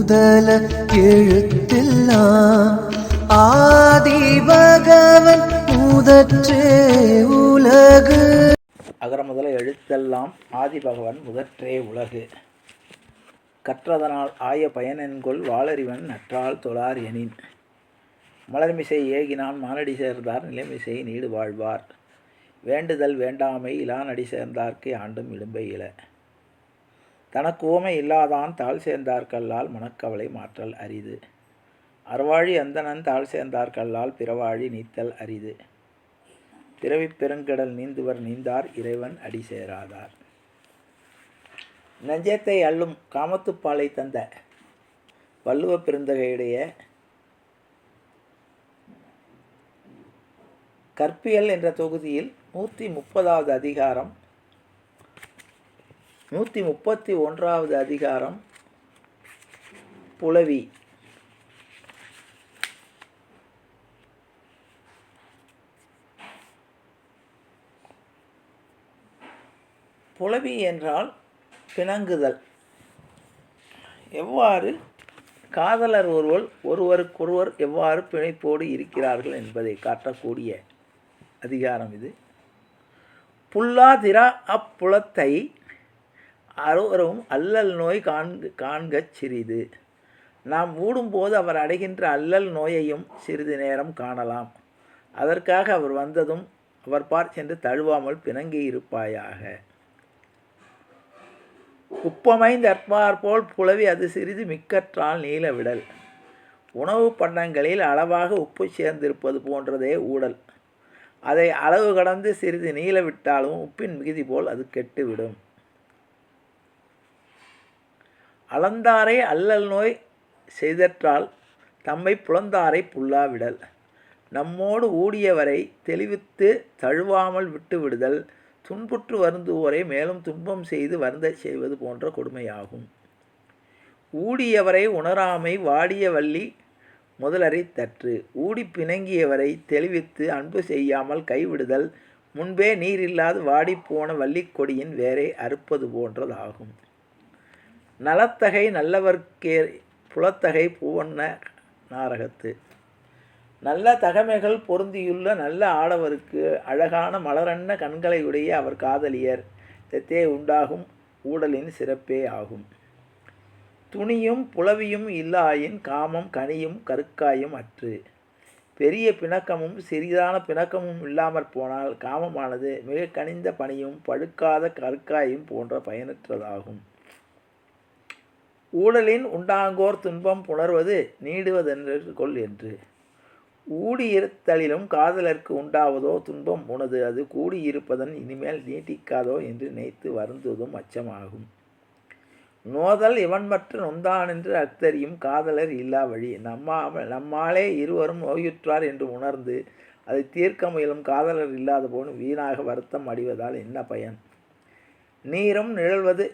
முதல எழுத்தெல்லாம் ஆதிபகவன் முதற்றே உலகு. அகர முதல எழுத்தெல்லாம் ஆதிபகவன் முதற்றே உலகு. கற்றதனால் ஆய பயனென்கொள் வாளறிவன் நற்றால் தொழார் எனின். மலர்மிசை ஏகினான் மானடி சேர்ந்தார் நிலைமிசை நீடு வாழ்வார். வேண்டுதல் வேண்டாமை இலானடி சேர்ந்தார்க்கு ஆண்டும் இடும்பை இல. தனக்கு ஊமை இல்லாதான் தாழ் சேர்ந்தார்கல்லால் மனக்கவலை மாற்றல் அரிது. அறவாழி அந்தணன் தாழ் சேர்ந்தார்கல்லால் பிறவாழி நீத்தல் அரிது. பிறவிப் பெருங்கடல் நீந்துவர் நீந்தார் இறைவன் அடி சேராதார். நெஞ்சத்தை அள்ளும் காமத்துப்பாலை தந்த வள்ளுவ பெருந்தகையுடைய கற்பியல் என்ற தொகுதியில் 130வது அதிகாரம் 131வது அதிகாரம் புலவி. புலவி என்றால் பிணங்குதல். எவ்வாறு காதலர் ஒருவருக்கொருவர் எவ்வாறு பிணைப்போடு இருக்கிறார்கள் என்பதை காட்டக்கூடிய அதிகாரம் இது. புல்லாதிரா அப்புலத்தை அருவரும் அல்லல் நோய் காண்கச் சிறிது. நாம் ஊடும்போது அவர் அடைகின்ற அல்லல் நோயையும் சிறிது நேரம் காணலாம். அதற்காக அவர் வந்ததும் அவர் பார் சென்று தழுவாமல் பிணங்கி இருப்பாயாக. உப்பமைந்தற்பாற்போல் புலவி அது சிறிது மிக்கற்றால் நீல விடல். உணவு பண்டங்களில் அளவாக உப்பு சேர்ந்திருப்பது போன்றதே ஊடல். அதை அளவு கடந்து சிறிது நீல விட்டாலும் உப்பின் மிகுதி போல் அது கெட்டுவிடும். அளந்தாரை அல்லல் நோய் செய்தற்றால் தம்மை புலந்தாரை புல்லா விடல். நம்மோடு ஊடியவரை தெளிவித்து தழுவாமல் விட்டு விடுதல் துன்புற்று வருந்துவோரை மேலும் துன்பம் செய்து வருந்த செய்வது போன்ற கொடுமையாகும். ஊடியவரை உணராமை வாடிய வள்ளி முதலரை தற்று. ஊடி பிணங்கியவரை தெளிவித்து அன்பு செய்யாமல் கைவிடுதல் முன்பே நீரில்லாது வாடிப்போன வள்ளிக்கொடியின் வேரை அறுப்பது போன்றதாகும். நலத்தகை நல்லவர்க்கே புலத்தகை பூவண்ண நாரகத்து. நல்ல தகமைகள் பொருந்தியுள்ள நல்ல ஆடவருக்கு அழகான மலரன்ன கண்களையுடைய அவர் காதலியர் தத்தே உண்டாகும் ஊடலின் சிறப்பே ஆகும். துணியும் புலவியும் இல்லாயின் காமம் கனியும் கருக்காயும் அற்று. பெரிய பிணக்கமும் சிறிதான பிணக்கமும் இல்லாமற் போனால் காமமானது மிக கனிந்த பனியும் பழுக்காத கருக்காயும் போன்ற பயனற்றதாகும். ஊடலின் உண்டாங்கோர் துன்பம் புணர்வது நீடுவதென்று கொள் என்று. ஊடியிருத்தலிலும் காதலர்க்கு உண்டாவதோ துன்பம் உனது அது கூடியிருப்பதன் இனிமேல் நீட்டிக்காதோ என்று நினைத்து வருந்துவதும் அச்சமாகும். நோதல் இவன்மற்ற நொந்தானென்று அக்தரியும் காதலர் இல்லா வழி. நம்மாலே இருவரும் நோயுற்றார் என்று உணர்ந்து அதை தீர்க்க முயலும் காதலர் இல்லாத போது வீணாக வருத்தம் அடைவதால் என்ன பயன்? நீரும் நிழல்வது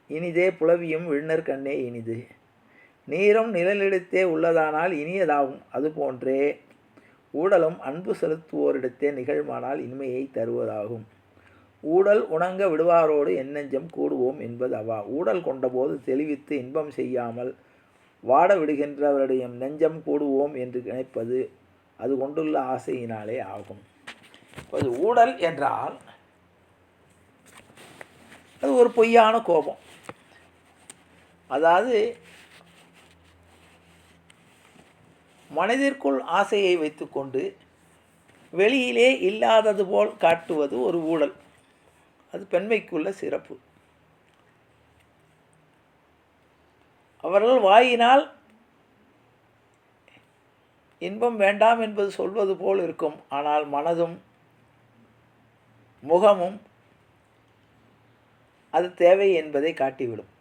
இனிதே புலவியும் விண்ணர் கண்ணே இனிது. நீரும் நிழலிடத்தே உள்ளதானால் இனியதாகும். அதுபோன்றே ஊடலும் அன்பு செலுத்துவோரிடத்தே நிகழ்மானால் இனிமையை தருவதாகும். ஊடல் உணங்க விடுவாரோடு எண்ணெஞ்சம் கூடுவோம் என்பது அவா. ஊடல் கொண்டபோது தெளிவித்து இன்பம் செய்யாமல் வாட விடுகின்றவருடைய நெஞ்சம் கூடுவோம் என்று நினைப்பது அது கொண்டுள்ள ஆசையினாலே ஆகும். அது ஊடல் என்றால் அது ஒரு பொய்யான கோபம். அதாவது மனதிற்குள் ஆசையை வைத்துக்கொண்டு வெளியிலே இல்லாதது போல் காட்டுவது ஒரு ஊடல். அது பெண்மைக்குள்ள சிறப்பு. அவர்கள் வாயினால் இன்பம் வேண்டாம் என்பது சொல்வது போல் இருக்கும். ஆனால் மனதும் முகமும் அது தேவை என்பதை காட்டிவிடும்.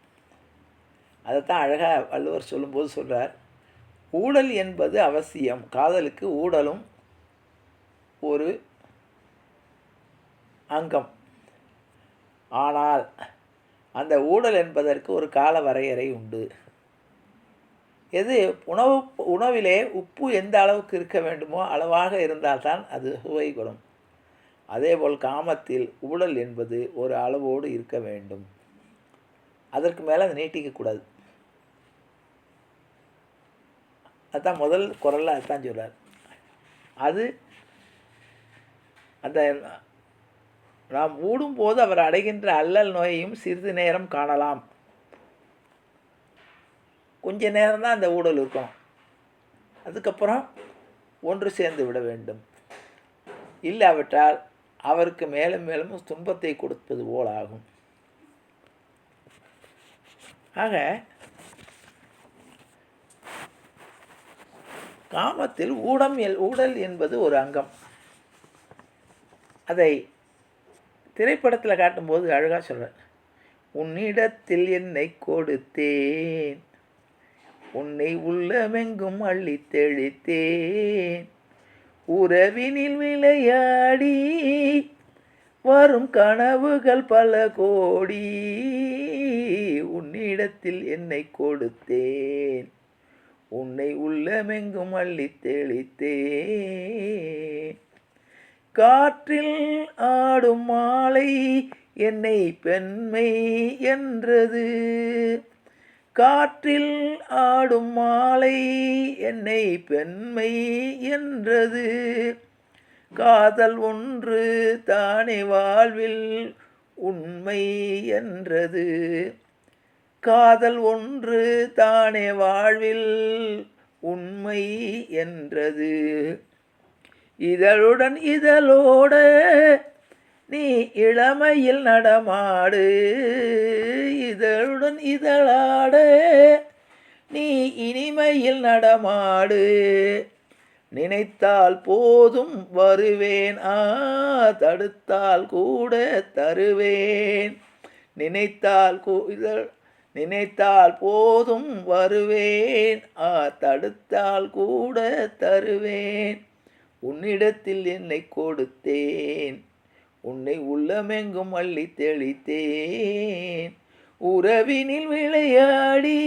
அதைத்தான் அழகாக வள்ளுவர் சொல்லும்போது சொல்கிறார், ஊடல் என்பது அவசியம். காதலுக்கு ஊடலும் ஒரு அங்கம். ஆனால் அந்த ஊடல் என்பதற்கு ஒரு கால வரையறை உண்டு. எது உணவிலே உப்பு எந்த அளவுக்கு இருக்க வேண்டுமோ அளவாக இருந்தால்தான் அது சுவை கொடும். அதேபோல் காமத்தில் ஊடல் என்பது ஒரு அளவோடு இருக்க வேண்டும். அதற்கு மேலே அதை நீட்டிக்கக்கூடாது. அதுதான் முதல் குரலில் அதுதான் சொல்கிறார். அது அந்த நாம் ஊடும்போது அவர் அடைகின்ற அல்லல் நோயையும் சிறிது நேரம் காணலாம். கொஞ்ச நேரம் தான் அந்த ஊடல் இருக்கும், அதுக்கப்புறம் ஒன்று சேர்ந்து விட வேண்டும். இல்லாவிட்டால் அவருக்கு மேலும் மேலும் துன்பத்தை கொடுப்பது போல் ஆகும். ஆக காமத்தில் ஊடல் என்பது ஒரு அங்கம். அதை திரைப்படத்தில் காட்டும்போது அழகாக சொல்கிறேன். உன்னிடத்தில் என்னை கொடுத்தேன், உன்னை உள்ளமெங்கும் அள்ளி தெளித்தேன், உறவினில் விளையாடி வரும் கனவுகள் பல கோடி, உன்னிடத்தில் என்னை கொடுத்தேன், உன்னை உள்ளமெங்கும் அள்ளி தெளித்தேன். காற்றில் ஆடும் மாலை என்னை பெண்மை என்றது, காற்றில் ஆடும் மாலை என்னை பெண்மை என்றது, காதல் ஒன்று தானே வாழ்வில் உண்மை என்றது, காதல் ஒன்று தானே வாழ்வில் உண்மை என்றது. இதழுடன் இதழோட நீ இளமையில் நடமாடு, இதழுடன் இதழாட நீ இனிமையில் நடமாடு, நினைத்தால் போதும் வருவேன், தடுத்தால் கூட தருவேன், நினைத்தால் போதும் வருவேன், தடுத்தால் கூட தருவேன், உன்னிடத்தில் என்னை கொடுத்தேன், உன்னை உள்ளமெங்கும் அள்ளி தெளித்தேன், உறவினில் விளையாடி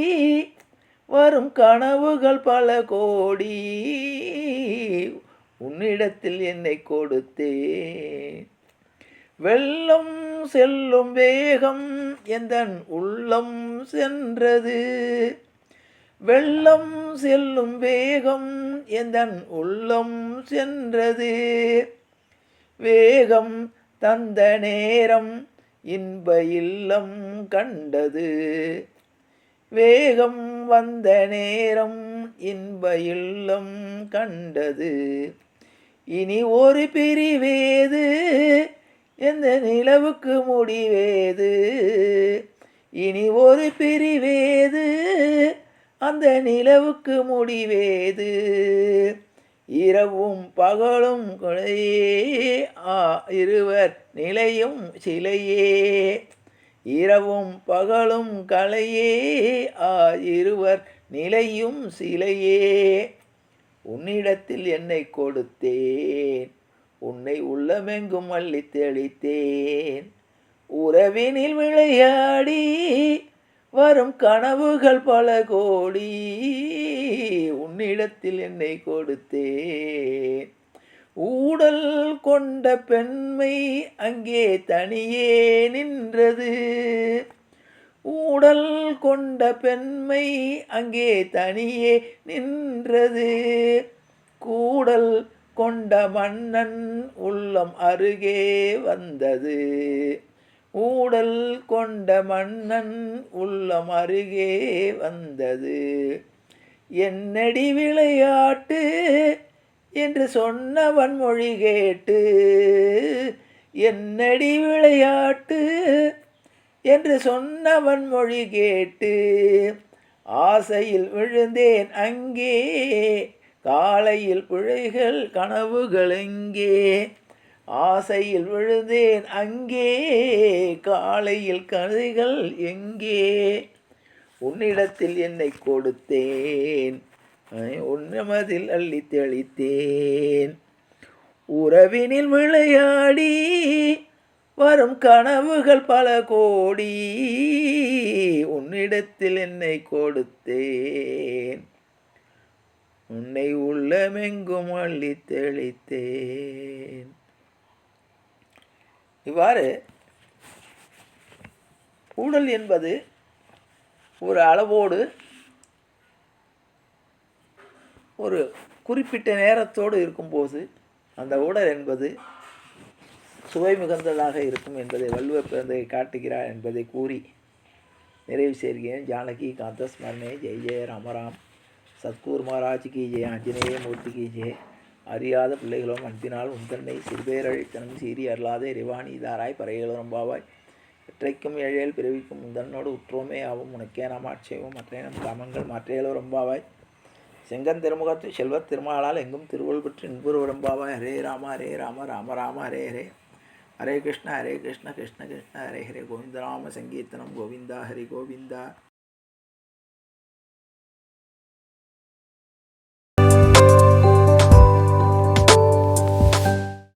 வரும் கனவுகள் பல கோடி, உன்னிடத்தில் என்னை கொடுத்தேன். வெள்ளம் செல்லும் வேகம் எந்தன் உள்ளம் சென்றது, வெள்ளம் செல்லும் வேகம் எந்தன் உள்ளம் சென்றது, வேகம் தந்த நேரம் இன்ப இல்லம் கண்டது, வேகம் வந்த நேரம் இன்ப இல்லம் கண்டது, இனி ஒரு பிரிவேது எந்த நிலவுக்கு முடிவேது, இனி ஒரு பிரிவேது அந்த நிலவுக்கு முடிவேது, இரவும் பகலும் கொலையே இருவர் நிலையும் சிலையே, இரவும் பகலும் கலையே இருவர் நிலையும் சிலையே, உன்னிடத்தில் என்னை கொடுத்தேன், உன்னை உள்ளமெங்கும் அள்ளி தெளித்தேன், உறவினில் விளையாடி வரும் கனவுகள் பல கோடி, உன்னிடத்தில் என்னை கொடுத்தேன். ஊடல் கொண்ட பெண்மை அங்கே தனியே நின்றது, ஊடல் கொண்ட பெண்மை அங்கே தனியே நின்றது, கூடல் கொண்ட மன்னன் உள்ளம் அருகே வந்தது, ஊடல் கொண்ட மன்னன் உள்ளம் அருகே வந்தது, என்னடி விளையாட்டு என்று சொன்னவன் மொழி கேட்டு, என்னடி விளையாட்டு என்று சொன்னவன் மொழி கேட்டு, ஆசையில் விழுந்தேன் அங்கே காலையில் பிழைகள் கனவுகள் எங்கே, ஆசையில் விழுந்தேன் அங்கே காலையில் கதைகள் எங்கே, உன்னிடத்தில் என்னை கொடுத்தேன், உன்னமதில் அள்ளி தெளித்தேன், உறவினில் விளையாடி வரும் கனவுகள் பல கோடி, உன்னிடத்தில் என்னை கொடுத்தேன், உன்னை உள்ளமெங்கும் அள்ளி தெளித்தேன். இவ்வாறு ஊடல் என்பது ஒரு அளவோடு ஒரு குறிப்பிட்ட நேரத்தோடு இருக்கும்போது அந்த உடல் என்பது சுவை மிகுந்ததாக இருக்கும் என்பதை வள்ளுவர் பிறந்ததை காட்டுகிறார் என்பதை கூறி நிறைவு செய்கிறேன். ஜானகி காந்த ஸ்மரணே ஜெய் ஜெய ராமராம். சத்குரு மகாராஜ் கி ஜெய், ஆஞ்சநேய மூர்த்தி கி ஜெய். அறியாத பிள்ளைகளும் அன்பினால் உந்தன்னை சிறுபேரழித்தனம் சீறி அருளாத இறைவாணி தாராய் பறையலும்பாவாய். எற்றைக்கும் ஏழையில் பிறவிக்கும் முந்தன்னோடு உற்றோமே ஆகும் உனக்கே நாம் ஆட்சேபம் மற்ற நம் காமங்கள் மாற்றையலும்பாவாய். செங்கன் திருமுகத்து செல்வத் திருமாலால் எங்கும் திருவள்ளுவர் பெற்று இன்புருவரம்பாவாய். ஹரே ராம ஹரே ராம ராம ராம ஹரே ஹரே. ஹரே கிருஷ்ண கிருஷ்ண கிருஷ்ண ஹரே ஹரே. கோவிந்த ராம சங்கீர்த்தனம் கோவிந்தா ஹரி கோவிந்தா.